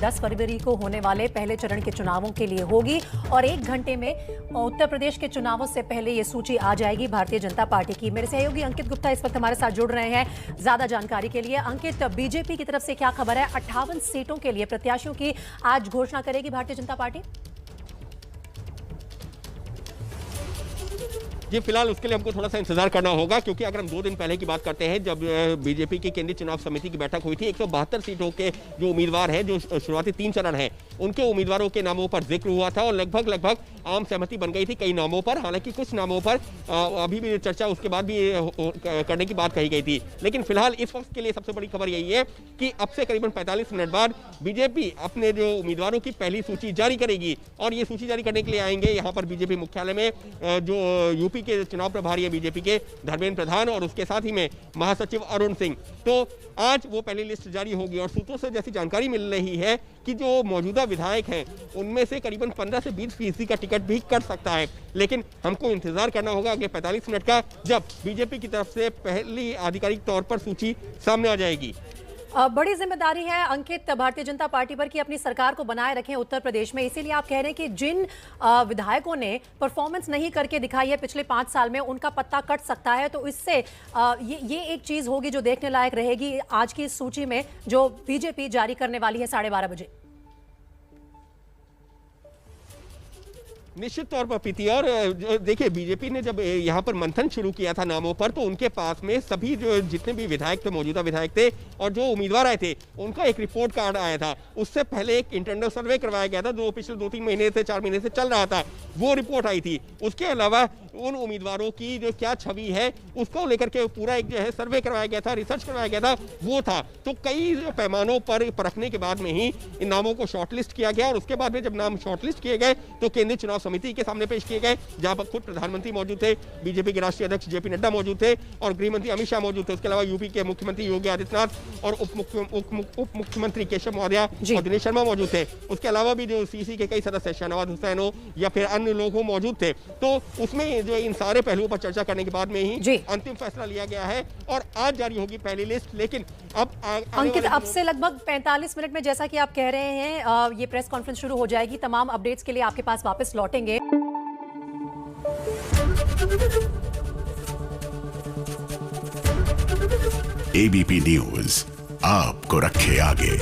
10 फरवरी को होने वाले पहले चरण के चुनावों के लिए होगी और 1 घंटे में उत्तर प्रदेश के चुनावों से पहले ये सूची आ जाएगी भारतीय जनता पार्टी की। मेरे सहयोगी अंकित गुप्ता इस वक्त हमारे साथ जुड़ रहे हैं ज्यादा जानकारी के लिए। अंकित, बीजेपी की तरफ से क्या खबर है? 58 सीटों के लिए प्रत्याशियों की आज घोषणा करेगी भारतीय जनता पार्टी? जी, फिलहाल उसके लिए हमको थोड़ा सा इंतजार करना होगा, क्योंकि अगर हम 2 दिन पहले की बात करते हैं, जब बीजेपी की केंद्रीय चुनाव समिति की बैठक हुई थी, 172 सीटों के जो उम्मीदवार हैं, जो शुरुआती 3 चरण हैं, उनके उम्मीदवारों के नामों पर जिक्र हुआ था और लगभग आम सहमति बन गई थी कई नामों पर। हालांकि कुछ नामों पर अभी भी चर्चा उसके बाद भी करने की बात कही गई थी, लेकिन फिलहाल इस वक्त के लिए सबसे बड़ी खबर यही है कि अब से करीबन 45 मिनट बाद बीजेपी अपने जो उम्मीदवारों की पहली सूची जारी करेगी और ये सूची जारी करने के लिए आएंगे यहाँ पर बीजेपी मुख्यालय में जो यूपी के चुनाव प्रभारी है बीजेपी के धर्मेंद्र प्रधान और उसके साथ ही में महासचिव अरुण सिंह। तो आज वो पहली लिस्ट जारी होगी और सूत्रों से जैसी जानकारी मिल रही है कि जो मौजूदा विधायक हैं उनमें से करीबन 15 से 20% का टिकट भी कट सकता है, लेकिन हमको इंतजार करना होगा अगले 45 मिनट का, जब बीजेपी की तरफ से पहली आधिकारिक तौर पर सूची सामने आ जाएगी। बड़ी जिम्मेदारी है अंकित भारतीय जनता पार्टी पर कि अपनी सरकार को बनाए रखें उत्तर प्रदेश में। इसीलिए आप कह रहे हैं कि जिन विधायकों ने परफॉर्मेंस नहीं करके दिखाई है पिछले 5 साल में, उनका पत्ता कट सकता है। तो इससे ये एक चीज होगी जो देखने लायक रहेगी आज की इस सूची में जो बीजेपी जारी करने वाली है 12:30 बजे। निश्चित तौर पर प्रीति, और देखिए बीजेपी ने जब यहाँ पर मंथन शुरू किया था नामों पर, तो उनके पास में सभी जो जितने भी विधायक थे, मौजूदा विधायक थे और जो उम्मीदवार आए थे, उनका एक रिपोर्ट कार्ड आया था। उससे पहले एक इंटरनल सर्वे करवाया गया था जो पिछले 2-3 महीने से 4 महीने से चल रहा था, वो रिपोर्ट आई थी। उसके अलावा उन उम्मीदवारों की जो क्या छवि है उसको लेकर के पूरा एक जो है सर्वे करवाया गया था, रिसर्च करवाया गया था, वो था। तो कई पैमानों पर परखने के बाद में ही इन नामों को शॉर्टलिस्ट किया गया और उसके बाद में जब नाम शॉर्टलिस्ट किए गए तो केंद्रीय चुनाव समिति के सामने पेश किए गए, जहां पर खुद प्रधानमंत्री मौजूद थे, बीजेपी के राष्ट्रीय अध्यक्ष जेपी नड्डा मौजूद थे और गृह मंत्री अमित शाह मौजूद थे। उसके अलावा यूपी के मुख्यमंत्री योगी आदित्यनाथ और उप मुख्यमंत्री केशव मौर्य और दिनेश शर्मा मौजूद थे। उसके अलावा भी जो सीसी के कई सदस्य शहनवाज हुसैन हो या फिर अन्य लोग हो मौजूद थे। तो उसमें जो इन सारे पहलुओं पर चर्चा करने के बाद में ही अंतिम फैसला लिया गया है और आज जारी होगी पहली लिस्ट। लेकिन अब अंकित, अब से लगभग 45 मिनट में जैसा कि आप कह रहे हैं ये प्रेस कॉन्फ्रेंस शुरू हो जाएगी। तमाम अपडेट्स के लिए आपके पास वापस लौटेंगे। एबीपी न्यूज आपको रखे आगे।